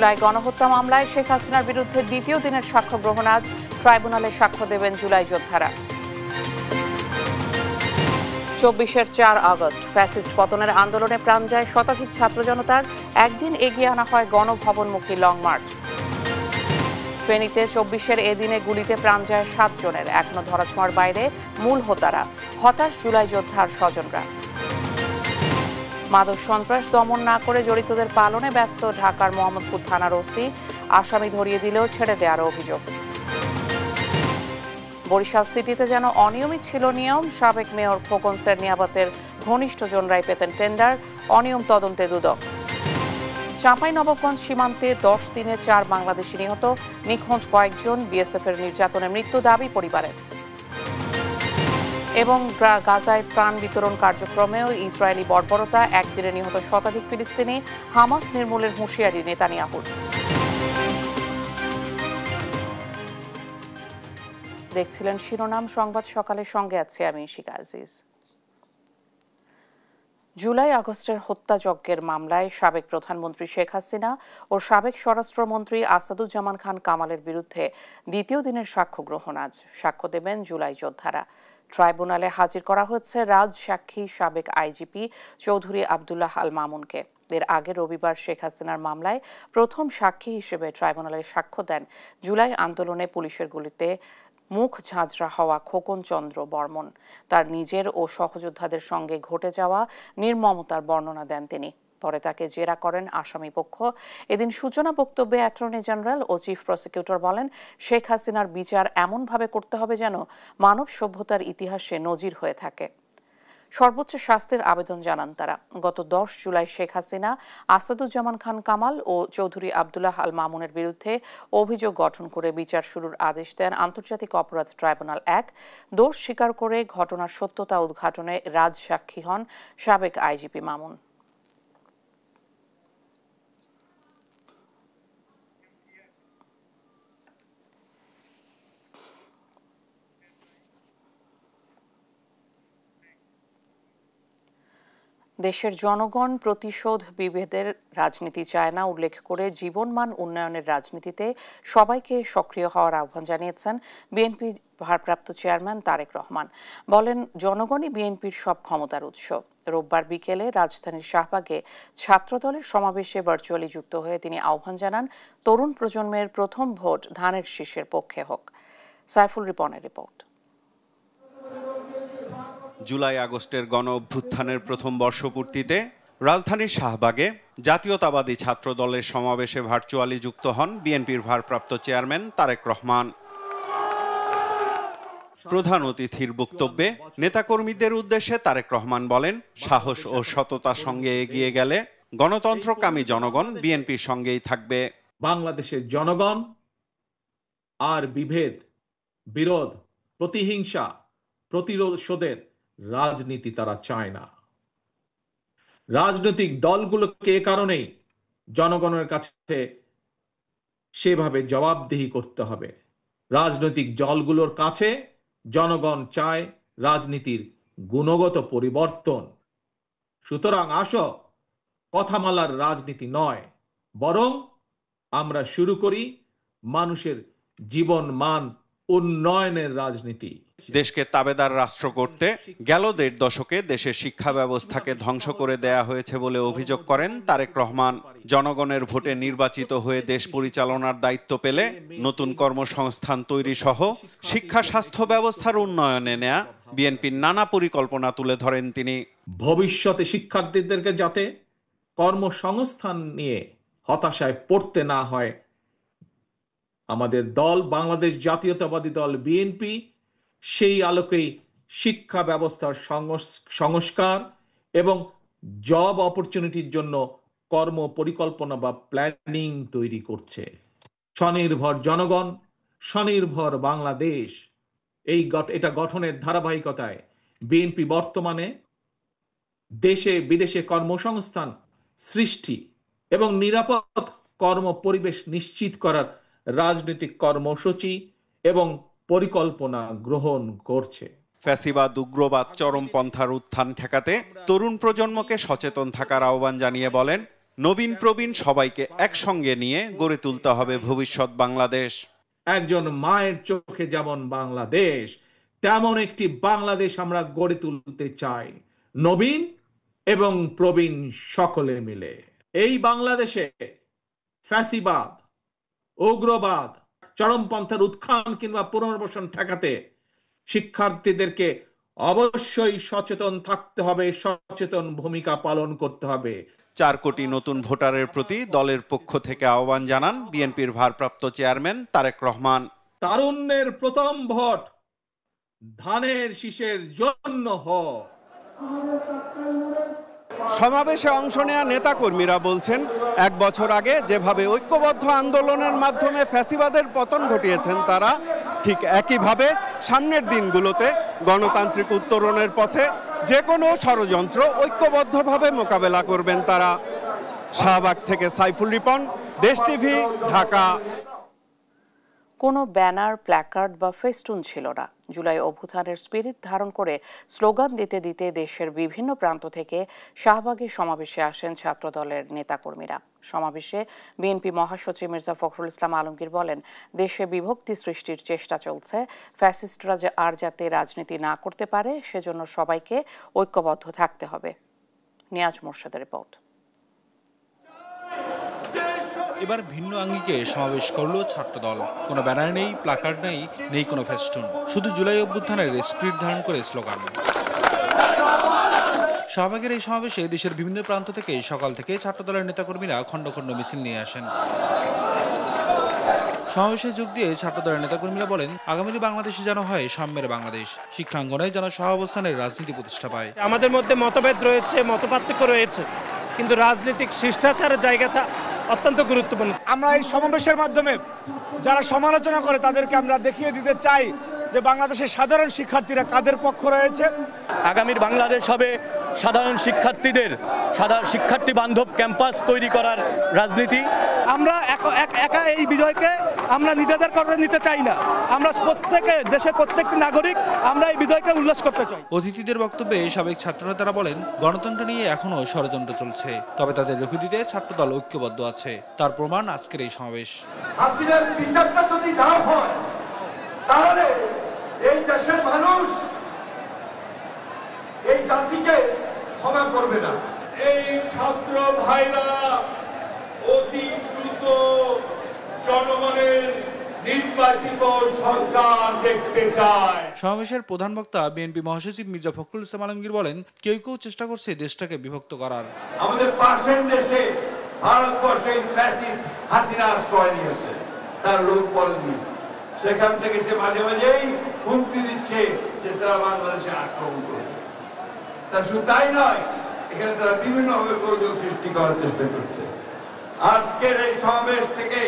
জুলাই গণহত্যা মামলায় শেখ হাসিনার বিরুদ্ধে দ্বিতীয় দিনের সাক্ষ্য গ্রহণ আজ। ট্রাইব্যুনালে সাক্ষ্য দেবেন জুলাই যোদ্ধারা। 24-এর 4 আগস্ট ফ্যাসিস্ট পতনের আন্দোলনে প্রাণ যায় শতাধিক ছাত্র জনতার। একদিন এগিয়ে আনা হয় গণভবনমুখী লং মার্চ। ফেনীতে 24-এর এদিনে গুলিতে প্রাণ যায় 7 জনের। এখনো ধরাছোঁয়ার বাইরে মূল হোতারা। হতাশ জুলাই যোদ্ধার স্বজনরা। মাদক সন্ত্রাস দমন না করে জড়িতদের পালনে ব্যস্ত ঢাকার মোহাম্মদপুর থানার ওসি। আসামি ধরিয়ে দিলেও ছেড়ে দেওয়ার অভিযোগ। বরিশাল সিটিতে যেন অনিয়মিত ছিল নিয়ম। সাবেক মেয়র খোকন সেরনিয়াবতের ঘনিষ্ঠজনরাই পেতেন টেন্ডার। অনিয়ম তদন্তে দুদক। চাঁপাইনবাবগঞ্জ সীমান্তে 10 দিনে 4 বাংলাদেশি নিহত। নিখোঁজ কয়েকজন। বিএসএফের নির্যাতনে মৃত্যু দাবি পরিবারের। এবং গাজায় ত্রাণ বিতরণ কার্যক্রমেও ইসরায়েলি বর্বরতা। একদিনে নিহত শতাধিক ফিলিস্তিনি। হামাস নির্মূলের হুঁশিয়ারি নেতানিয়াহুর। দেখছিলেন শিরোনাম সংবাদ সকালের সঙ্গে আছে আমি শিকা আজিজ। জুলাই আগস্টের হত্যাযজ্ঞের মামলায় সাবেক প্রধানমন্ত্রী শেখ হাসিনা ও সাবেক স্বরাষ্ট্রমন্ত্রী আসাদুজ্জামান খান কামালের বিরুদ্ধে দ্বিতীয় দিনের সাক্ষ্য গ্রহণ আজ। সাক্ষ্য দেবেন জুলাই যোদ্ধারা। ট্রাইব্যুনালে হাজির করা হচ্ছে রাজ সাক্ষী সাবেক আইজিপি চৌধুরী আবদুল্লাহ আল মামুনকে। এর আগে রবিবার শেখ হাসিনার মামলায় প্রথম সাক্ষী হিসেবে ট্রাইব্যুনালে সাক্ষ্য দেন জুলাই আন্দোলনে পুলিশের গুলিতে মুখ ঝাঁঝরা হওয়া খোকন চন্দ্র বর্মন। তার নিজের ও সহযোদ্ধাদের সঙ্গে ঘটে যাওয়া নির্মমতার বর্ণনা দেন তিনি। পরে তাকে জেরা করেন আসামিপক্ষ। এদিন সূচনা বক্তব্যে অ্যাটর্নি জেনারেল ও চিফ প্রসিকিউটর বলেন, শেখ হাসিনার বিচার এমনভাবে করতে হবে যেন মানব সভ্যতার ইতিহাসে নজির হয়ে থাকে। সর্বোচ্চ শাস্তির আবেদন জানান তারা। গত 10 জুলাই শেখ হাসিনা, আসাদুজ্জামান খান কামাল ও চৌধুরী আবদুল্লাহ আল মামুনের বিরুদ্ধে অভিযোগ গঠন করে বিচার শুরুর আদেশ দেন আন্তর্জাতিক অপরাধ ট্রাইব্যুনাল 1। দোষ স্বীকার করে ঘটনার সত্যতা উদ্ঘাটনে রাজ সাক্ষী হন সাবেক আইজিপি মামুন। দেশের জনগণ প্রতিশোধ বিভেদের রাজনীতি চায় না উল্লেখ করে জীবনমান উন্নয়নের রাজনীতিতে সবাইকে সক্রিয় হওয়ার আহ্বান জানিয়েছেন বিএনপি ভারপ্রাপ্ত চেয়ারম্যান তারেক রহমান। বলেন, জনগণই বিএনপির সব ক্ষমতার উৎস। রোববার বিকেলে রাজধানীর শাহবাগে ছাত্রদলের সমাবেশে ভার্চুয়ালি যুক্ত হয়ে তিনি আহ্বান জানান, তরুণ প্রজন্মের প্রথম ভোট ধানের শীষের পক্ষে হোক। সাইফুল রিপনের রিপোর্ট। জুলাই আগস্টের গণ অভ্যুত্থানের প্রথম বর্ষপূর্তিতে রাজধানীর শাহবাগে জাতীয়তাবাদী ছাত্র দলের সমাবেশে ভার্চুয়ালি যুক্ত হন বিএনপির ভারপ্রাপ্ত চেয়ারম্যান তারেক রহমান। প্রধান অতিথির বক্তব্যে নেতাকর্মীদের উদ্দেশ্যে তারেক রহমান বলেন, সাহস ও সততার সঙ্গে এগিয়ে গেলে গণতন্ত্রকামী জনগণ বিএনপির সঙ্গেই থাকবে। বাংলাদেশের জনগণ আর বিভেদ, বিরোধ, প্রতিহিংসা, প্রতিশোধের রাজনীতি তারা চায় না। রাজনৈতিক দলগুলোকে এ কারণেই জনগণের কাছে সেভাবে জবাবদিহি করতে হবে। রাজনৈতিক দলগুলোর কাছে জনগণ চায় রাজনীতির গুণগত পরিবর্তন। সুতরাং আসো, কথামালার রাজনীতি নয়, বরং আমরা শুরু করি মানুষের জীবন মান উন্নয়নের রাজনীতি। দেশকে তাবেদার রাষ্ট্র করতে গেল 1.5 দশকে দেশের শিক্ষা ব্যবস্থাকে ধ্বংস করে দেয়া হয়েছে বলে অভিযোগ করেন তারেক রহমান। জনগণের ভোটে নির্বাচিত হয়ে দেশ পরিচালনার দায়িত্ব পেলে নতুন কর্মসংস্থান তৈরি সহ শিক্ষা স্বাস্থ্য ব্যবস্থার উন্নয়নে নেয়া বিএনপির নানা পরিকল্পনা তুলে ধরেন তিনি। ভবিষ্যতে শিক্ষার্থীদেরকে যাতে কর্মসংস্থান নিয়ে হতাশায় পড়তে না হয়, আমাদের দল বাংলাদেশ জাতীয়তাবাদী দল বিএনপি সেই আলোকেই শিক্ষা ব্যবস্থার সংস্কার এবং জব অপরচুনিটির জন্য কর্ম পরিকল্পনা বা প্ল্যানিং তৈরি করছে। স্বনির্ভর জনগণ, স্বনির্ভর বাংলাদেশ, এটা গঠনের ধারাবাহিকতায় বিএনপি বর্তমানে দেশে বিদেশে কর্মসংস্থান সৃষ্টি এবং নিরাপদ কর্ম পরিবেশ নিশ্চিত করার রাজনৈতিক কর্মসূচি এবং পরিকল্পনা গ্রহণ করছে। ফ্যাসিবাদ, উগ্রবাদ, চরমপন্থার উত্থান ঠেকাতে তরুণ প্রজন্মকে সচেতন থাকার আহ্বান জানিয়ে বলেন, নবীন প্রবীণ সবাইকে একসঙ্গে নিয়ে গড়ে তুলতে হবে ভবিষ্যৎ বাংলাদেশ। একজন মায়ের চোখে যেমন বাংলাদেশ, তেমন একটি বাংলাদেশ আমরা গড়ে তুলতে চাই, নবীন এবং প্রবীণ সকলে মিলে। এই বাংলাদেশে ফ্যাসিবাদ, উগ্রবাদ, চরমপন্থার উত্থান কিংবা পুনর্বাসন ঠেকাতে শিক্ষার্থীদেরকে অবশ্যই সচেতন থাকতে হবে, সচেতন ভূমিকা পালন করতে হবে। 4 কোটি নতুন ভোটারের প্রতি দলের পক্ষ থেকে আহ্বান জানান বিএনপির ভারপ্রাপ্ত চেয়ারম্যান তারেক রহমান। তারুণ্যের প্রথম ভোট ধানের শীষের জন্য হোক। সমাবেশে অংশ নেয়া নেতাকর্মীরা বলছেন, 1 বছর আগে যেভাবে ঐক্যবদ্ধ আন্দোলনের মাধ্যমে ফ্যাসিবাদের পতন ঘটিয়েছেন তারা, ঠিক একইভাবে সামনের দিনগুলোতে গণতান্ত্রিক উত্তরণের পথে যে কোনো ষড়যন্ত্র ঐক্যবদ্ধভাবে মোকাবেলা করবেন তারা। শাহবাগ থেকে সাইফুল রিপন, দেশ টিভি, ঢাকা। কোনো ব্যানার, প্ল্যাকার্ড বা ফেস্টুন ছিল না। জুলাই অভ্যুত্থানের স্পিরিট ধারণ করে স্লোগান দিতে দিতে দেশের বিভিন্ন প্রান্ত থেকে শাহবাগে সমাবেশে আসেন ছাত্রদলের নেতাকর্মীরা। সমাবেশে বিএনপি মহাসচিব মির্জা ফখরুল ইসলাম আলমগীর বলেন, দেশে বিভক্তি সৃষ্টির চেষ্টা চলছে। ফ্যাসিস্টরা আর যাতে রাজনীতি না করতে পারে সেজন্য সবাইকে ঐক্যবদ্ধ থাকতে হবে। নিয়াজ মোর্শেদের রিপোর্ট। এবার ভিন্ন আঙ্গিকে সমাবেশ করল ছাত্রদল। কোনো ব্যানার নেই, প্ল্যাকার্ড নেই, নেই কোনো ফেস্টুন, শুধু জুলাই অভ্যুত্থানের স্পিরিট ধারণ করে স্লোগান। শাহবাগের এই সমাবেশে দেশের বিভিন্ন প্রান্ত থেকে সকাল থেকে ছাত্রদলের নেতাকর্মীরা খণ্ড খণ্ড মিছিল নিয়ে আসেন। সমাবেশে যোগ দিয়ে ছাত্রদলের নেতাকর্মীরা বলেন, আগামী বাংলাদেশে যেন হয় সাম্যের বাংলাদেশ, শিক্ষাঙ্গনে যেন সহাবস্থানের রাজনীতি প্রতিষ্ঠা পায়। আমাদের মধ্যে মতভেদ রয়েছে, মতপার্থক্য রয়েছে, কিন্তু রাজনৈতিক শিষ্টাচারের জায়গাটা অত্যন্ত গুরুত্বপূর্ণ। আমরা এই সমাবেশের মাধ্যমে যারা সমালোচনা করে তাদেরকে আমরা দেখিয়ে দিতে চাই যে বাংলাদেশের সাধারণ শিক্ষার্থীরা কাদের পক্ষ রয়েছে। আগামীর বাংলাদেশ হবে সাধারণ শিক্ষার্থীদের শিক্ষার্থী বান্ধব ক্যাম্পাস তৈরি করার রাজনীতি। আমরা একা এই বিজয়কে আমরা নিজেদের করে নিতে চাই না। আমরা প্রত্যেকে, দেশের প্রত্যেকটি নাগরিক আমরা এই বিজয়কে উল্লাস করতে চাই। অতিথিদের বক্তব্যে সাবেক ছাত্রনেতারা বলেন, গণতন্ত্র নিয়ে এখনো ষড়যন্ত্র চলছে, তবে তাদের রুখে দিতে ছাত্রদল ঐক্যবদ্ধ আছে। তার প্রমাণ আজকের এই সমাবেশ। হাসিনার বিচারটা যদি না হয় তাহলে এই দেশের মানুষ এই জাতিকে ক্ষমা করবে না। এই ছাত্র ভাইরা অতি দ্রুত জনগণের নির্বাচিত সরকার দেখতে চায়। সমাবেশের প্রধান বক্তা বিএনপি মহাসচিব মির্জা ফখরুল ইসলাম আলমগীর বলেন, কেউ কেউ চেষ্টা করছে দেশটাকে বিভক্ত করার। আমাদের পাশের দেশে ভারতবর্ষে হাসিনা আশ্রয় নিয়েছে, তার রূপ বদলি। সেখান থেকে সে মাঝে মাঝেই হুমকি দিচ্ছে যে তারা বাংলাদেশে আক্রমণ করবে। তা শুধু তাই নয়, এখানে তারা বিভিন্নভাবে গোলযোগ সৃষ্টি করার চেষ্টা করছে। আজকের এই সমাবেশ থেকে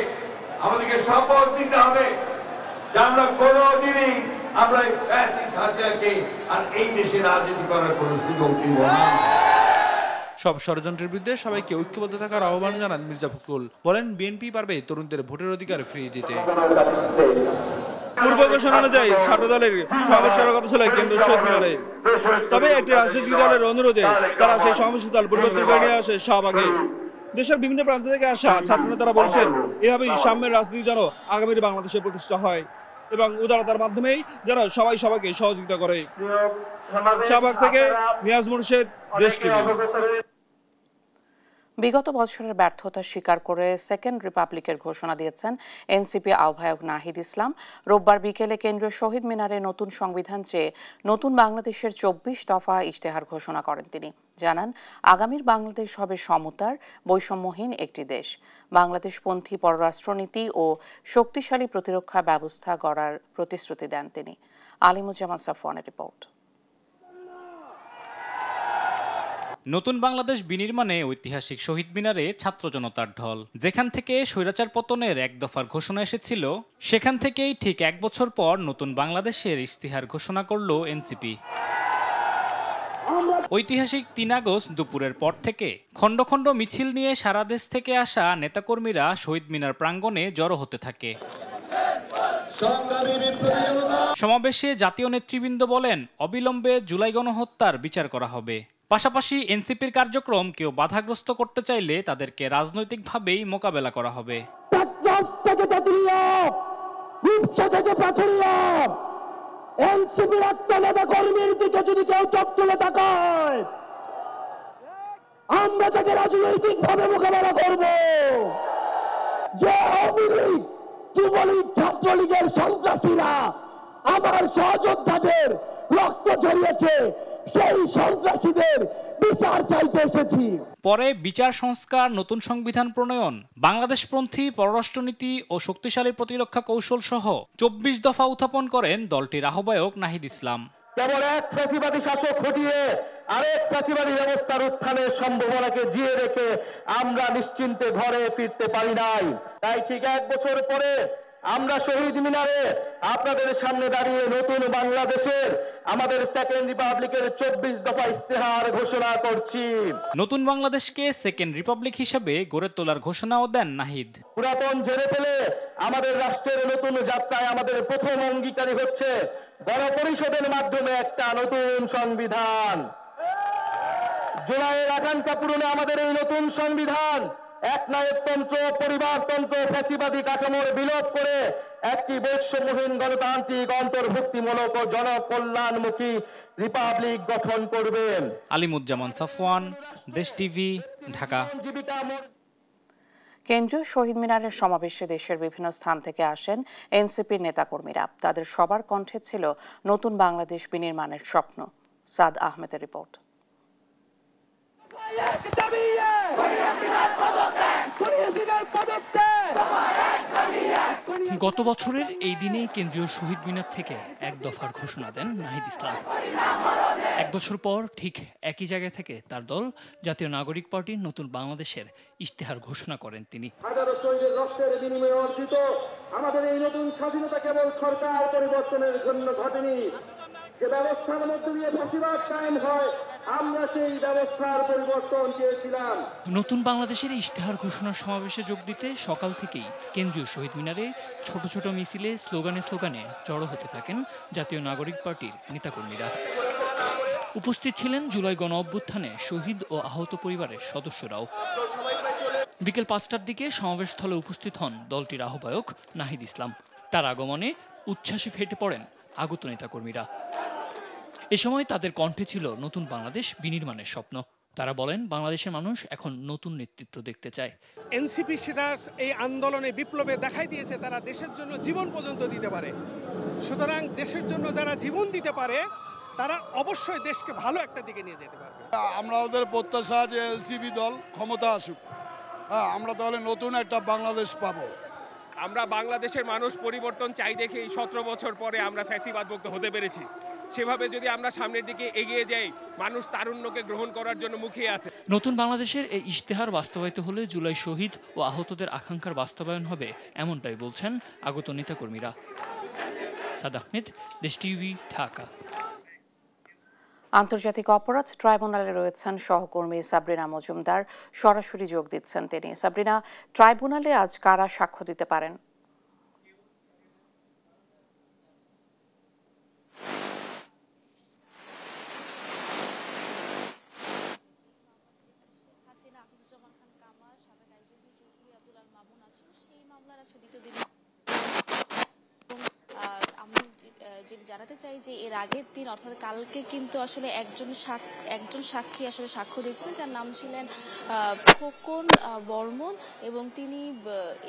আমাদেরকে শপথ নিতে হবে যে আমরা কোনোদিনই আমরা হাসিনাকে আর এই দেশে রাজনীতি করার কোনো সুযোগ দিব না। সব ষড়যন্ত্রের বিরুদ্ধে সবাইকে ঐক্যবদ্ধ থাকার আহ্বান জানান মির্জা ফখরুল। বলেন, বিএনপি পারবে তরুণদের ভোটের অধিকার ফিরিয়ে দিতে। পূর্ব ঘোষণা অনুযায়ী ছাত্রদলের সমাবেশ করার কথা ছিল কেন্দ্র শহীদ মিনারে, তবে একটি রাজনৈতিক দলের অনুরোধে তারা সেই সমাবেশস্থল পরিবর্তন করে নিয়ে আসে শাহবাগে। দেশের বিভিন্ন প্রান্ত থেকে আসা ছাত্রনেতারা বলছেন, এভাবেই সাম্যের রাজনীতি যেন আগামীর বাংলাদেশে প্রতিষ্ঠা হয় এবং উদারতার মাধ্যমেই যেন সবাই সবাইকে সহযোগিতা করে। শাহবাগ থেকে নিয়াজ মোর্শেদ, দেশ টিভি। বিগত বছরের ব্যর্থতা স্বীকার করে সেকেন্ড রিপাবলিকের ঘোষণা দিয়েছেন এনসিপি আহ্বায়ক নাহিদ ইসলাম। রোববার বিকেলে কেন্দ্রীয় শহীদ মিনারে নতুন সংবিধান চেয়ে নতুন বাংলাদেশের 24 দফা ইশতেহার ঘোষণা করেন তিনি। জানান, আগামীর বাংলাদেশ হবে সমতার, বৈষম্যহীন একটি দেশ। বাংলাদেশপন্থী পররাষ্ট্রনীতি ও শক্তিশালী প্রতিরক্ষা ব্যবস্থা গড়ার প্রতিশ্রুতি দেন তিনি। আলিমুজ্জামান সাফওয়ানের রিপোর্ট। নতুন বাংলাদেশ বিনির্মাণে ঐতিহাসিক শহীদ মিনারে ছাত্র জনতার ঢল। যেখান থেকে স্বৈরাচার পতনের এক দফার ঘোষণা এসেছিল, সেখান থেকেই ঠিক 1 বছর পর নতুন বাংলাদেশের ইশতেহার ঘোষণা করল এনসিপি। ঐতিহাসিক 3 আগস্ট দুপুরের পর থেকে খণ্ড খণ্ড মিছিল নিয়ে সারা দেশ থেকে আসা নেতাকর্মীরা শহীদ মিনার প্রাঙ্গণে জড়ো হতে থাকে। সমাবেশে জাতীয় নেতৃবৃন্দ বলেন, অবিলম্বে জুলাই গণহত্যার বিচার করা হবে। পাশাপাশি এনসিপির কার্যক্রম কেউ বাধাগ্রস্ত করতে চাইলে তাদেরকে রাজনৈতিকভাবেই মোকাবেলা করা হবে। এনসিপির একটা নেতা কর্মীর দিকে যদি কেউ চোখ তুলে তাকায়, আমরা তাকে রাজনৈতিকভাবে মোকাবেলা করব। যে আওয়ামী লীগ, যুবলীগ, ছাত্রলীগের সন্ত্রাসীরা আমার সহযোদ্ধাদের রক্ত ঝরিয়েছে, সেই সন্ত্রাসীদের বিচার চাইতে এসেছি। পরে বিচার সংস্কার, নতুন সংবিধান প্রণয়ন, বাংলাদেশপন্থী পররাষ্ট্রনীতি ও শক্তিশালী প্রতিরক্ষা কৌশল সহ 24 দফা উত্থাপন করেন দলটির আহ্বায়ক নাহিদ ইসলাম। কেবল এক ফ্যাসিবাদী শাসক হটিয়ে আরেক ফ্যাসিবাদী ব্যবস্থার উত্থানের সম্ভাবনাকে জিয়ে রেখে আমরা নিশ্চিন্তে ঘরে ফিরতে পারি নাই। তাই ঠিক 1 বছর পরে আমরা শহীদ মিনারে আপনাদের সামনে দাঁড়িয়ে নতুন বাংলাদেশের আমাদের সেকেন্ড রিপাবলিকের 24 দফা ইস্তেহার ঘোষণা করছি। নতুন বাংলাদেশকে সেকেন্ড রিপাবলিক হিসেবে গড়ে তোলার ঘোষণাও দেন নাহিদ। পুরাতন ঝেড়ে ফেলে আমাদের রাষ্ট্রের নতুন যাত্রায় আমাদের প্রথম অঙ্গীকারী হচ্ছে গণপরিষদের মাধ্যমে একটা নতুন সংবিধান। জুলাইয়ের আকাঙ্ক্ষা পূরণে আমাদের এই নতুন সংবিধান একনায়কতন্ত্র, পরিবারতন্ত্র, ফ্যাসিবাদী কাঠামোর বিলোপ করে একটি বৈষম্যহীন গণতান্ত্রিক, অন্তর্ভুক্তিমূলক ও জনকল্যাণমুখী রিপাবলিক গঠন করবেন। আলিমুজ্জামান সাফওয়ান, দেশ টিভি, ঢাকা। কেন্দ্রীয় শহীদ মিনারের সমাবেশে দেশের বিভিন্ন স্থান থেকে আসেন এনসিপির নেতাকর্মীরা। তাদের সবার কণ্ঠে ছিল নতুন বাংলাদেশ বিনির্মাণের স্বপ্ন। সাদ আহমেদের রিপোর্ট। গত বছরের এই দিনে কেন্দ্রীয় শহীদ মিনার থেকে 1 দফার ঘোষণা দেন নাহিদ ইসলাম। 1 বছর পর ঠিক একই জায়গা থেকে তার দল জাতীয় নাগরিক পার্টির নতুন বাংলাদেশের ইশতেহার ঘোষণা করেন তিনি। হাজারো শহীদের রক্তের বিনিময়ে অর্জিত আমাদের এই নতুন স্বাধীনতা কেবল সরকার পরিবর্তনের জন্য ঘটেনি। যে ব্যবস্থার মধ্যে দিয়ে ফ্যাসিবাদ কায়েম হয়, আমরা সেই ব্যবস্থার পরিবর্তন চেয়েছিলাম। নতুন বাংলাদেশের ইশতেহার ঘোষণার সমাবেশে যোগ দিতে সকাল থেকেই কেন্দ্রীয় শহীদ মিনারে ছোট ছোট মিছিলে স্লোগানে স্লোগানে জড়ো হতে থাকেন জাতীয় নাগরিক পার্টির নেতাকর্মীরা। উপস্থিত ছিলেন জুলাই গণ অভ্যুত্থানে শহীদ ও আহত পরিবারের সদস্যরাও। বিকেল 5টার দিকে সমাবেশস্থলে উপস্থিত হন দলটির আহ্বায়ক নাহিদ ইসলাম। তার আগমনে উচ্ছ্বাসে ফেটে পড়েন আগত নেতাকর্মীরা। এ সময় তাদের কণ্ঠে ছিল নতুন বাংলাদেশ বিনির্মাণের স্বপ্ন। তারা বলেন, বাংলাদেশের মানুষ এখন নতুন নেতৃত্ব দেখতে চায়। এনসিপি সেটা এই আন্দোলনে বিপ্লবে দেখাই দিয়েছে তারা দেশের জন্য জীবন পর্যন্ত দিতে পারে। সুতরাং দেশের জন্য যারা জীবন দিতে পারে তারা অবশ্যই দেশকে ভালো একটা দিকে নিয়ে যেতে পারবে। আমরা ওদের প্রত্যাশা যে এনসিপি দল ক্ষমতা আসুক, আমরা তাহলে নতুন একটা বাংলাদেশ পাবো। আমরা বাংলাদেশের মানুষ পরিবর্তন চাই দেখে 17 বছর পরে আমরা ফ্যাসিবাদ মুক্ত হতে পেরেছি। সেভাবে যদি আমরা সামনের দিকে এগিয়ে যাই, মানুষ তারুণ্যকে গ্রহণ করার জন্য মুখিয়ে আছে। নতুন বাংলাদেশের এই ইশতেহার বাস্তবায়িত হলে জুলাই শহীদ ও আহতদের আকাঙ্ক্ষার বাস্তবায়ন হবে, এমনটাই বলছেন আগত নেতাকর্মীরা। সাদ আহমেদ, দেশ টিভি, ঢাকা। আন্তর্জাতিক অপরাধ ট্রাইব্যুনালে রয়েছেন সহকর্মী সাবরিনা মজুমদার। সরাসরি যোগ দিচ্ছেন তিনি। সাবরিনা, ট্রাইব্যুনালে আজ কারা সাক্ষ্য দিতে পারেন? যদি জানাতে চাই যে এর আগের দিন অর্থাৎ কালকে কিন্তু আসলে একজন সাক্ষী আসলে সাক্ষ্য দিয়েছিলেন, যার নাম ছিলেন খোকন বর্মন, এবং তিনি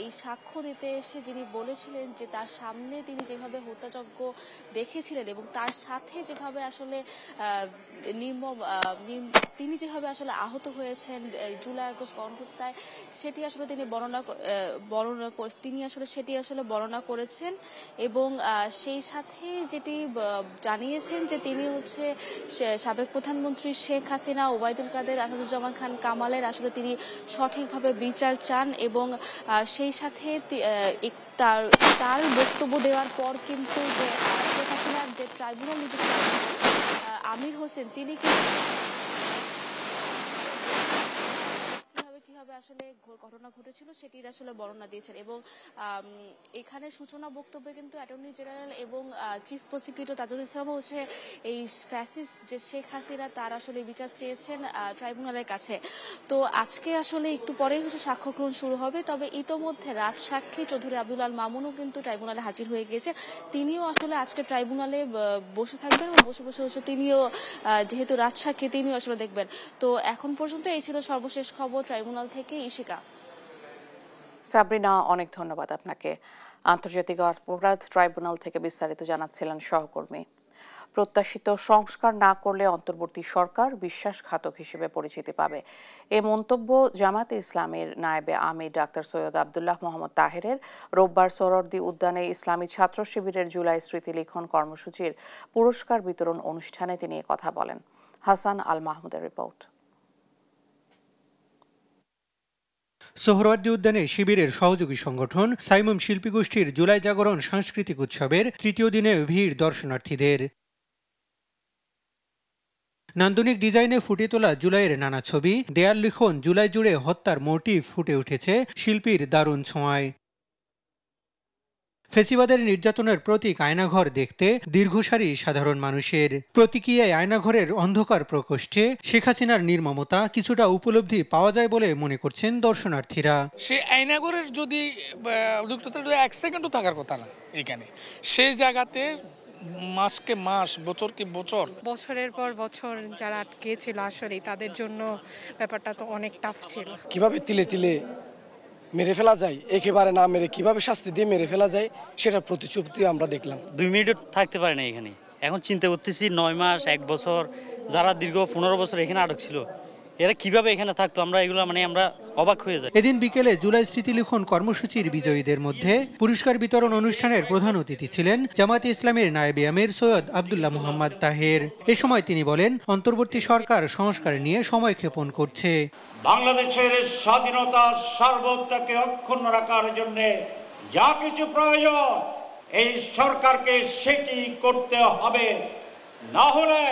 এই সাক্ষ্য দিতে এসে যিনি বলেছিলেন যে তার সামনে তিনি যেভাবে হত্যাযজ্ঞ দেখেছিলেন এবং তার সাথে যেভাবে আসলে তিনি যেভাবে আসলে আহত হয়েছেন জুলাই আগস্ট গণহত্যায়, সেটি আসলে তিনি বর্ণনা করেছেন। এবং সেই সাথে যেটি জানিয়েছেন যে তিনি হচ্ছে সাবেক প্রধানমন্ত্রী শেখ হাসিনা, ওবায়দুল কাদের, আসাদুজ্জামান খান কামালের আসলে তিনি সঠিকভাবে বিচার চান। এবং সেই সাথে তার বক্তব্য দেওয়ার পর কিন্তু যে শেখ হাসিনার যে ট্রাইব্যুনাল নিযুক্ত আমির হোসেন, তিনি কিভাবে আসলে ঘটনা ঘটেছিল সেটির আসলে বর্ণনা দিয়েছেন এবং এখানে সূচনা বক্তব্যে কিন্তু অ্যাটর্নি জেনারেল এবং চিফ প্রসিকিউটর তাজুল ইসলামও হচ্ছে এই ফ্যাসিস্ট যে শেখ হাসিনা তার আসলে বিচার চেয়েছেন ট্রাইব্যুনালের কাছে। তো আজকে আসলে একটু পরেই হচ্ছে সাক্ষ্য গ্রহণ শুরু হবে, তবে ইতোমধ্যে রাজসাক্ষী চৌধুরী আব্দুল আল মামুনও কিন্তু ট্রাইব্যুনালে হাজির হয়ে গিয়েছে। তিনিও আসলে আজকে ট্রাইব্যুনালে বসে থাকবেন এবং বসে বসে হচ্ছে তিনিও যেহেতু রাজসাক্ষী তিনিও আসলে দেখবেন। তো এখন পর্যন্ত এই ছিল সর্বশেষ খবর ট্রাইব্যুনাল থেকে। ইশিকা। সাবরিনা, অনেক ধন্যবাদ আপনাকে। আন্তর্জাতিক অপরাধ ট্রাইব্যুনাল থেকে বিস্তারিত জানাচ্ছিলেন সহকর্মী। প্রত্যাশিত সংস্কার না করলে অন্তর্বর্তী সরকার বিশ্বাসঘাতক হিসেবে পরিচিতি পাবে, এ মন্তব্য জামাতে ইসলামের নায়েবে আমির ডাক্তার সৈয়দ আব্দুল্লাহ মোহাম্মদ তাহেরের রোববার সোহরাওয়ার্দী উদ্যানে ইসলামী ছাত্র শিবিরের জুলাই স্মৃতি লিখন কর্মসূচির পুরস্কার বিতরণ অনুষ্ঠানে তিনি কথা বলেন। হাসান আল মাহমুদের রিপোর্ট। সোহরাওয়ার্দী উদ্যানে শিবিরের সহযোগী সংগঠন সাইমুম শিল্পী গোষ্ঠীর জুলাই জাগরণ সাংস্কৃতিক উৎসবের তৃতীয় দিনে ভিড় দর্শনার্থীদের। নান্দনিক ডিজাইনে ফুটে তোলা জুলাইয়ের নানা ছবি, দেয়াল লিখন জুলাই জুড়ে হত্যার মোটিভ ফুটে উঠেছে শিল্পীর দারুণ ছোঁয়ায়। ফেসিবাদের নির্যাতনের প্রতীক আয়নাঘর দেখতে দীর্ঘ সারি সাধারণ মানুষের। প্রতীকীয় আয়নাঘরের অন্ধকার প্রকোষ্ঠে শেখ হাসিনার নির্মমতা কিছুটা উপলব্ধি পাওয়া যায় বলে মনে করছেন দর্শনার্থীরা। সেই আয়নাঘরের যদি এক সেকেন্ডও থাকার কথা না এখানে, সেই জায়গাতে মাসকে মাস, বছরকে বছর, বছরের পর বছর যারা আটকে ছিল আসলে তাদের জন্য ব্যাপারটা তো অনেক টাফ ছিল। কিভাবে তিলে তিলে মেরে ফেলা যায়, একেবারে না মেরে কিভাবে শাস্তি দিয়ে মেরে ফেলা যায় সেটার প্রতিশ্রুতি আমরা দেখলাম। 2 মিনিট থাকতে পারে না এখানে। এখন চিন্তা করতেছি 9 মাস 1 বছর যারা দীর্ঘ 15 বছর এখানে আটক ছিল এরা কিভাবে এখানে থাকতো, আমরা এগুলো আমরা অবাক হয়ে যাই। এদিন বিকেলে জুলাই স্মৃতি লিখন কর্মসূচির বিজয়ীদের মধ্যে পুরস্কার বিতরণ অনুষ্ঠানের প্রধান অতিথি ছিলেন জামায়াতে ইসলামের নায়েবে আমির সৈয়দ আব্দুল্লাহ মোহাম্মদ তাহের। এ সময় তিনি বলেন, অন্তর্বর্তী সরকার সংস্কার নিয়ে সময় ক্ষেপণ করছে। বাংলাদেশের স্বাধীনতা সার্বভৌমত্বকে অক্ষুণ্ণ রাখার জন্য যা কিছু প্রয়োজন এই সরকারকে সেটি করতে হবে, না হলে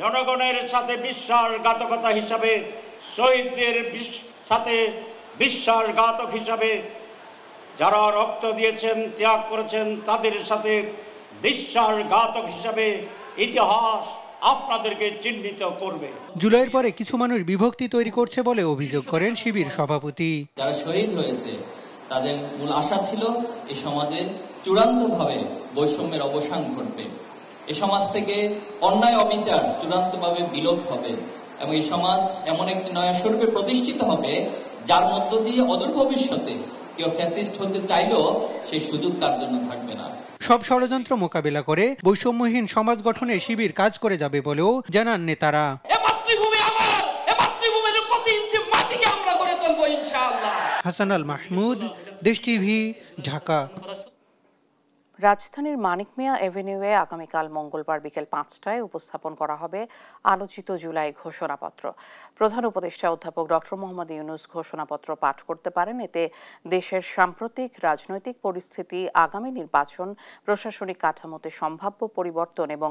জনগণের সাথে বিশ্বাসঘাতকতা হিসাবে, শহীদদের সাথে বিশ্বাসঘাতক হিসাবে যারা রক্ত দিয়েছেন, ত্যাগ করেছেন, তাদের সাথে বিশ্বাসঘাতক হিসাবে ইতিহাস আপনাদেরকে চিহ্নিত করবে। জুলাইয়ের পরে কিছু মানুষ বিভক্তি তৈরি করছে বলে অভিযোগ করেন শিবির সভাপতি। যারা শহীদ হয়েছে তাদের মূল আশা ছিল এই সমাজে চূড়ান্তভাবে বৈষম্যের অবসান ঘটবে, এই সমাজ থেকে অন্যায় অবিচার চূড়ান্তভাবে বিলোপ হবে এবং এই সমাজ এমন একটি নয়া স্বরূপে প্রতিষ্ঠিত হবে যার মধ্য দিয়ে অদূর ভবিষ্যতে কেউ ফ্যাসিস্ট হতে চাইলেও সেই সুযোগ তার জন্য থাকবে না। সব ষড়যন্ত্র মোকাবিলা করে বৈষম্যহীন সমাজ গঠনে শিবির কাজ করে যাবে বলেও জানান নেতারা। হাসান আল মাহমুদ, দেশ টিভি, ঢাকা। রাজধানীর মানিক মিয়া এভিনিউয়ে আগামীকাল মঙ্গলবার বিকেল 5টায় উপস্থাপন করা হবে আলোচিত জুলাই ঘোষণাপত্র। প্রধান উপদেষ্টা অধ্যাপক ডক্টর মোহাম্মদ ইউনূস ঘোষণাপত্র পাঠ করতে পারেন। এতে দেশের সাম্প্রতিক রাজনৈতিক পরিস্থিতি, আগামী নির্বাচন, প্রশাসনিক কাঠামোতে সম্ভাব্য পরিবর্তন এবং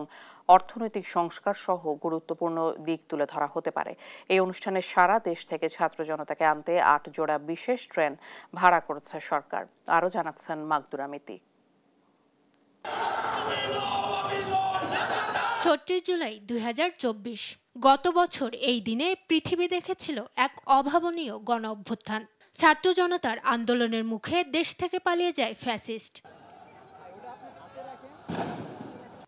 অর্থনৈতিক সংস্কার সহ গুরুত্বপূর্ণ দিক তুলে ধরা হতে পারে। এই অনুষ্ঠানে সারা দেশ থেকে ছাত্র জনতাকে আনতে 8 জোড়া বিশেষ ট্রেন ভাড়া করেছে সরকার। আরও জানাচ্ছেন মাকদুরা মিতি। ৩৬ জুলাই ২০২৪ গত বছর এই দিনে পৃথিবী দেখেছিল এক অভাবনীয় গণ অভ্যুত্থান। ছাত্র জনতার আন্দোলনের মুখে দেশ থেকে পালিয়ে যায় ফ্যাসিস্ট।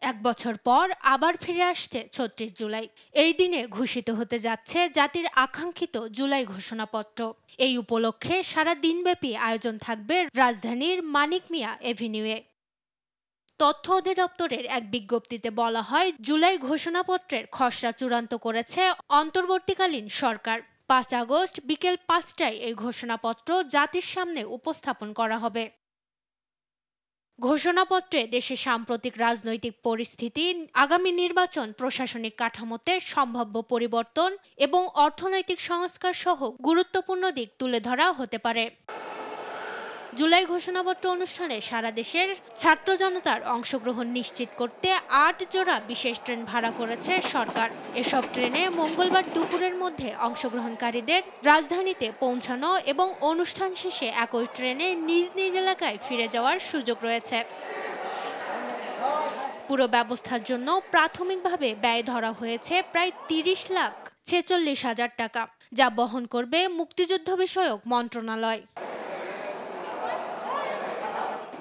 1 বছর পর আবার ফিরে আসছে ৩৬ জুলাই। এই দিনে ঘোষিত হতে যাচ্ছে জাতির আকাঙ্ক্ষিত জুলাই ঘোষণাপত্র। এই উপলক্ষে সারা দিনব্যাপী আয়োজন থাকবে রাজধানীর মানিক মিয়া এভিনিউয়ে। তথ্য অধিদপ্তরের এক বিজ্ঞপ্তিতে বলা হয়, জুলাই ঘোষণাপত্রের খসড়া চূড়ান্ত করেছে অন্তর্বর্তীকালীন সরকার। 5 আগস্ট বিকেল 5টায় এই ঘোষণাপত্র জাতির সামনে উপস্থাপন করা হবে। ঘোষণাপত্রে দেশের সাম্প্রতিক রাজনৈতিক পরিস্থিতি, আগামী নির্বাচন, প্রশাসনিক কাঠামোতে সম্ভাব্য পরিবর্তন এবং অর্থনৈতিক সংস্কার সহ গুরুত্বপূর্ণ দিক তুলে ধরা হতে পারে। জুলাই ঘোষণাপত্র অনুষ্ঠানে সারা দেশের ছাত্র জনতার অংশগ্রহণ নিশ্চিত করতে ৮ জোড়া বিশেষ ট্রেন ভাড়া করেছে সরকার। এসব ট্রেনে মঙ্গলবার দুপুরের মধ্যে অংশগ্রহণকারীদের রাজধানীতে পৌঁছানো এবং অনুষ্ঠান শেষে একই ট্রেনে নিজ নিজ এলাকায় ফিরে যাওয়ার সুযোগ রয়েছে। পুরো ব্যবস্থার জন্য প্রাথমিকভাবে ব্যয় ধরা হয়েছে প্রায় ৩০,৪৬,০০০ টাকা, যা বহন করবে মুক্তিযুদ্ধ বিষয়ক মন্ত্রণালয়।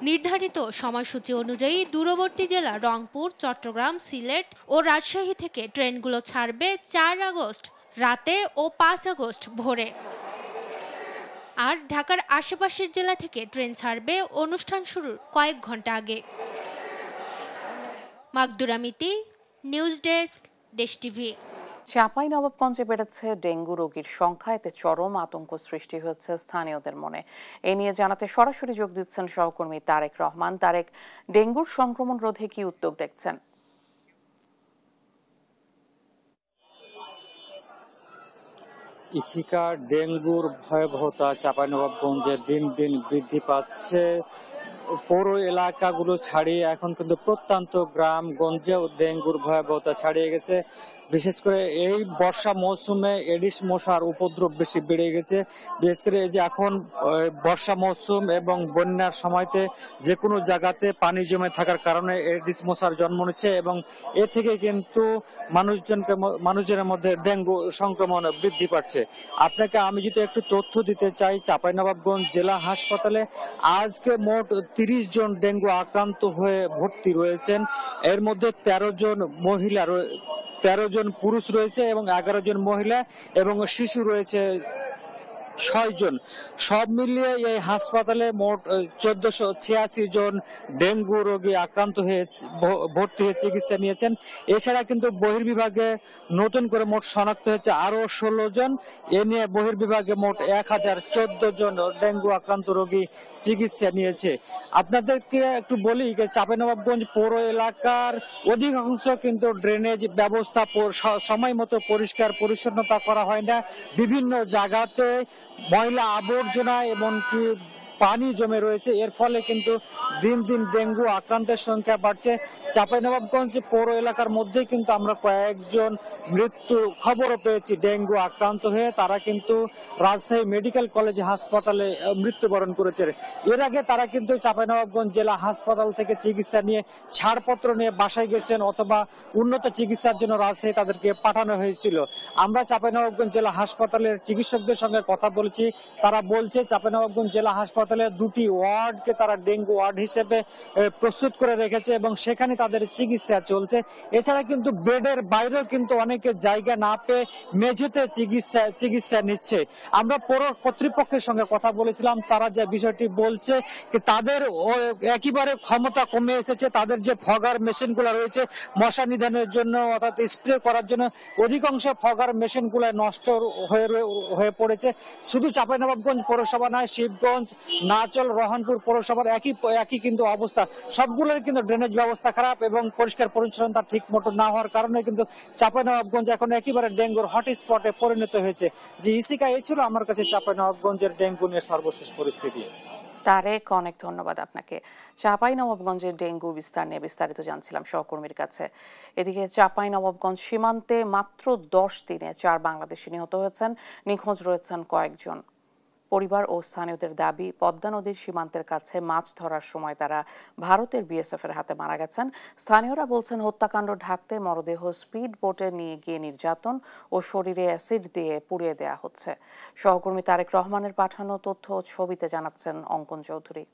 নির্ধারিত সময়সূচি অনুযায়ী দূরবর্তী জেলা রংপুর, চট্টগ্রাম, সিলেট ও রাজশাহী থেকে ট্রেনগুলো ছাড়বে ৪ আগস্ট রাতে ও ৫ আগস্ট ভোরে। আর ঢাকার আশেপাশের জেলা থেকে ট্রেন ছাড়বে অনুষ্ঠান শুরুর কয়েক ঘন্টা আগে। মাকদুরা মিতি, নিউজ ডেস্ক, দেশ টিভি। চাঁপাইনবাবগঞ্জে বেড়েছে ডেঙ্গু রোগীর সংখ্যা, এতে চরম আতঙ্ক সৃষ্টি হয়েছে স্থানীয়দের মনে। এ নিয়ে জানাতে সরাসরি যোগ দিচ্ছেন সহকর্মী তারেক রহমান। তারেক, ডেঙ্গুর সংক্রমণ রোধে কি উদ্যোগ দেখছেন? ইসিকা, ডেঙ্গুর ভয়াবহতা চাঁপাইনবাবগঞ্জে দিন দিন বৃদ্ধি পাচ্ছে। পৌর এলাকাগুলো ছাড়িয়ে এখন কিন্তু প্রত্যন্ত গ্রামগঞ্জেও ডেঙ্গুর ভয়াবহতা ছাড়িয়ে গেছে। বিশেষ করে এই বর্ষা মৌসুমে এডিস মশার উপদ্রব বেশি বেড়ে গেছে। বিশেষ করে এই যে এখন বর্ষা মৌসুম এবং বন্যার সময়তে যে কোনো জায়গাতে পানি জমে থাকার কারণে এডিস মশার জন্ম নিচ্ছে এবং এ থেকে কিন্তু মানুষজনের মধ্যে ডেঙ্গু সংক্রমণ বৃদ্ধি পাচ্ছে। আপনাকে আমি যদি একটু তথ্য দিতে চাই, চাঁপাইনবাবগঞ্জ জেলা হাসপাতালে আজকে মোট 30 জন ডেঙ্গু আক্রান্ত হয়ে ভর্তি রয়েছেন। এর মধ্যে 13 জন পুরুষ রয়েছে এবং 11 জন মহিলা এবং শিশু রয়েছে 6 জন। সব মিলিয়ে এই হাসপাতালে মোট 1486 জন ডেঙ্গু রোগী আক্রান্ত হয়ে ভর্তি হয়ে চিকিৎসা নিয়েছেন। এছাড়া কিন্তু বহির্বিভাগে নতুন করে মোট শনাক্ত হয়েছে আরো 16 জন। এ নিয়ে বহির্বিভাগে মোট 1014 জন ডেঙ্গু আক্রান্ত রোগী চিকিৎসা নিয়েছে। আপনাদেরকে একটু বলি যে চাঁপাইনবাবগঞ্জ পৌর এলাকার অধিকাংশ কিন্তু ড্রেনেজ ব্যবস্থা সময় মতো পরিষ্কার পরিচ্ছন্নতা করা হয় না। বিভিন্ন জায়গাতে ময়লা আবর্জনা এমনকি পানি জমে রয়েছে। এর ফলে কিন্তু দিন দিন ডেঙ্গু আক্রান্তের সংখ্যা বাড়ছে। চাঁপাইনবাবগঞ্জ পৌর এলাকার মধ্যে কিন্তু আমরা কয়েকজন মৃত্যুর খবরও পেয়েছি ডেঙ্গু আক্রান্ত হয়ে। তারা কিন্তু রাজশাহী মেডিকেল কলেজ হাসপাতালে মৃত্যুবরণ করেছে। এর আগে তারা কিন্তু চাঁপাইনবাবগঞ্জ জেলা হাসপাতাল থেকে চিকিৎসা নিয়ে ছাড়পত্র নিয়ে বাসায় গেছেন অথবা উন্নত চিকিৎসার জন্য রাজশাহী তাদেরকে পাঠানো হয়েছিল। আমরা চাঁপাইনবাবগঞ্জ জেলা হাসপাতালের চিকিৎসকদের সঙ্গে কথা বলেছি। তারা বলছে চাঁপাইনবাবগঞ্জ জেলা হাসপাতালে 2টি ওয়ার্ডকে তারা ডেঙ্গু ওয়ার্ড হিসেবে প্রস্তুত করে রেখেছে এবং সেখানে তাদের চিকিৎসা চলছে। এছাড়া কিন্তু বেডের বাইরেও কিন্তু অনেকে জায়গা না পেয়ে মেঝেতে চিকিৎসা নিচ্ছে। আমরা পৌর কর্তৃপক্ষের সঙ্গে কথা বলেছিলাম। তারা যে বিষয়টি বলছে তাদের একেবারে ক্ষমতা কমে এসেছে। তাদের যে ফগার মেশিনগুলো রয়েছে মশা নিধনের জন্য অর্থাৎ স্প্রে করার জন্য, অধিকাংশ ফগার মেশিনগুলো নষ্ট হয়ে পড়েছে। শুধু চাঁপাইনবাবগঞ্জ পৌরসভা নয়, শিবগঞ্জ, নাচল, রহনপুর পৌরসভার একই কিন্তু অবস্থা। সবগুলোর কিন্তু ড্রেনেজ ব্যবস্থা খারাপ এবং পরিষ্কার পরিচ্ছন্নতা ঠিক মতো না হওয়ার কারণে কিন্তু চাঁপাইনবাবগঞ্জ এখন একেবারে ডেঙ্গুর হটস্পটে পরিণত হয়েছে। যে ইসিকা, এই ছিল আমার কাছে চাঁপাইনবাবগঞ্জের ডেঙ্গু নিয়ে সর্বশেষ পরিস্থিতি। তারেক, অনেক ধন্যবাদ আপনাকে। চাঁপাইনবাবগঞ্জের ডেঙ্গু বিস্তার নিয়ে বিস্তারিত জানছিলাম সহকর্মীর কাছে। এদিকে চাঁপাইনবাবগঞ্জ সীমান্তে মাত্র 10 দিনে 4 বাংলাদেশি নিহত হয়েছেন, নিখোঁজ রয়েছেন কয়েকজন। পরিবার ও স্থানীয়দের দাবি, পদ্মা নদীর সীমান্তের কাছে মাছ ধরার সময় তারা ভারতের বিএসএফ এর হাতে মারা গেছেন। স্থানীয়রা বলছেন হত্যাকাণ্ড ঢাকতে মরদেহ স্পিড বোটে নিয়ে গিয়ে নির্যাতন ও শরীরে অ্যাসিড দিয়ে পুড়িয়ে দেয়া হচ্ছে। সহকর্মী তারেক রহমানের পাঠানো তথ্য ও ছবিতে জানাচ্ছেন অঙ্কন চৌধুরী।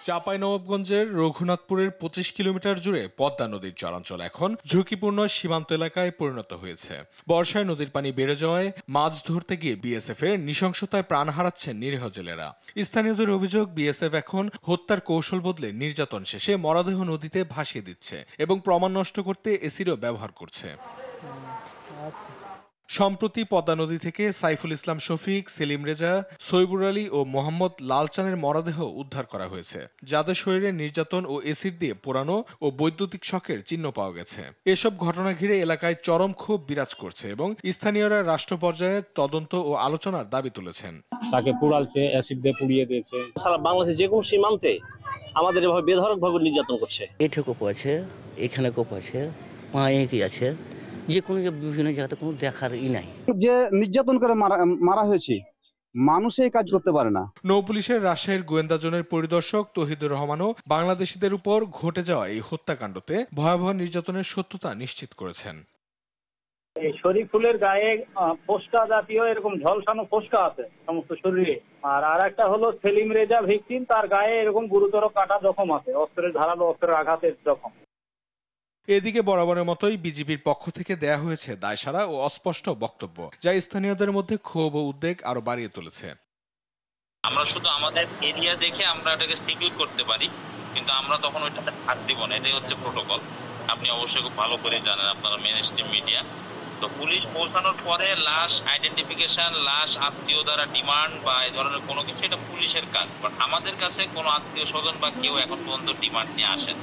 চাঁপাইনবাবগঞ্জের রঘুনাথপুরের 25 কিলোমিটার জুড়ে পদ্মা নদীর চলাচল এখন ঝুঁকিপূর্ণ সীমান্ত এলাকায় পরিণত হয়েছে। বর্ষায় নদীর পানি বেড়ে যাওয়ায় মাছ ধরতে গিয়ে বিএসএফ এর নৃশংসতায় প্রাণ হারাচ্ছেন নিরীহ জেলেরা। স্থানীয়দের অভিযোগ, বিএসএফ এখন হত্যার কৌশল বদলে নির্যাতন শেষে মরদেহ নদীতে ভাসিয়ে দিচ্ছে এবং প্রমাণ নষ্ট করতে এসিডও ব্যবহার করছে। সম্প্রতি পদ্মা নদী থেকে সাইফুল ইসলাম শফিক, সেলিম রেজা, সৈবুর আলী ও মোহাম্মদ লালচানের মরদেহ উদ্ধার করা হয়েছে, যাদের শরীরে নির্যাতন ও এসিড দিয়ে পোড়ানো ও বৈদ্যুতিক শকের চিহ্ন পাওয়া গেছে। এসব ঘটনা ঘিরে এলাকায় চরম ক্ষোভ বিরাজ করছে এবং স্থানীয়রা রাষ্ট্র পর্যায়ে তদন্ত ও আলোচনার দাবি তুলেছেন। তাকে পোড়ালছে, অ্যাসিড দিয়ে পুড়িয়ে দিয়েছে। সারা বাংলাদেশে যে কোনো সীমান্তে আমাদের এভাবে বেধড়কভাবে নির্যাতন করছে। এঠে কোপ আছে, এখানে কোপ আছে, মায়েকি আছে, যে কোনো বিভিন্ন জায়গাতে কোনো দেখার নাই। যে নির্যাতন করে মারা হয়েছে, মানুষ এই কাজ করতে পারে না। নৌপুলিশের রাজশাহীর গোয়েন্দা জোনের পরিদর্শক তৌহিদুর রহমানও বাংলাদেশিদের উপর ঘটে যাওয়া এই হত্যাকাণ্ডতে ভয়াবহ নির্যাতনের সত্যতা নিশ্চিত করেছেন। এই শরীফুলের গায়ে ফোস্কা জাতীয় এরকম ঝলসানো ফোস্কা আছে সমস্ত শরীরে। আর একটা হলো সেলিম রেজা ভিকটিম, তার গায়ে এরকম গুরুতর কাটা জখম আছে, অস্ত্রের ধারালো অস্ত্রের আঘাতের জখম। এদিকে বরাবরের মতোই বিজেপির পক্ষ থেকে দেয়া হয়েছে দায়সারা ও অস্পষ্ট বক্তব্য, যা স্থানীয়দের মধ্যে ক্ষোভ ও উদ্বেগ আরো বাড়িয়ে তুলেছে। আমরা শুধু আমাদের এরিয়া দেখে আমরা এটাকে সিকিউর করতে পারি, কিন্তু আমরা তখন ওইটাতে হাত দিব না, এটাই হচ্ছে প্রোটোকল। আপনি অবশ্যই খুব ভালো করে জানেন, আপনারা মেন স্ট্রিম মিডিয়া। তো পুলিশ পৌঁছানোর পরে লাশ আইডেন্টিফিকেশন, লাশ আত্মীয় দ্বারা ডিমান্ড বা এই ধরনের কোনো কিছু, এটা পুলিশের কাজ। বাট আমাদের কাছে কোনো আত্মীয় স্বজন বা কেউ এখন পর্যন্ত ডিমান্ড নিয়ে আসেন।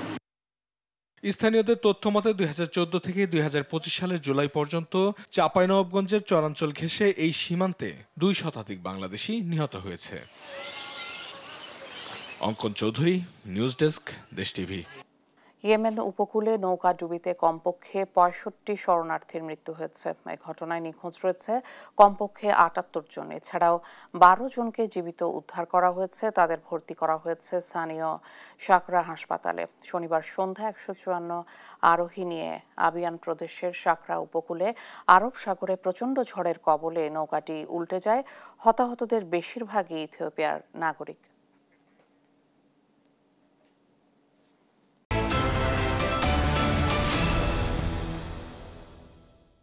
স্থানীয়দের তথ্য মতে 2014 থেকে 2025 সালের জুলাই পর্যন্ত চাঁপাইনবাবগঞ্জের চরাঞ্চল ঘেঁষে এই সীমান্তে 2 শতাধিক বাংলাদেশি নিহত হয়েছে। অঙ্কন চৌধুরী, নিউজ ডেস্ক, দেশ টিভি। ইয়েমেন উপকূলে নৌকা ডুবিতে কমপক্ষে 65 শরণার্থীর মৃত্যু হয়েছে। এই ঘটনায় নিখোঁজ রয়েছে কমপক্ষে 78 জন। এছাড়াও 12 জনকে জীবিত উদ্ধার করা হয়েছে, তাদের ভর্তি করা হয়েছে স্থানীয় সাকরা হাসপাতালে। শনিবার সন্ধ্যা 154 আরোহী নিয়ে আবিয়ান প্রদেশের সাকরা উপকূলে আরব সাগরে প্রচণ্ড ঝড়ের কবলে নৌকাটি উল্টে যায়। হতাহতদের বেশিরভাগই ইথিওপিয়ার নাগরিক।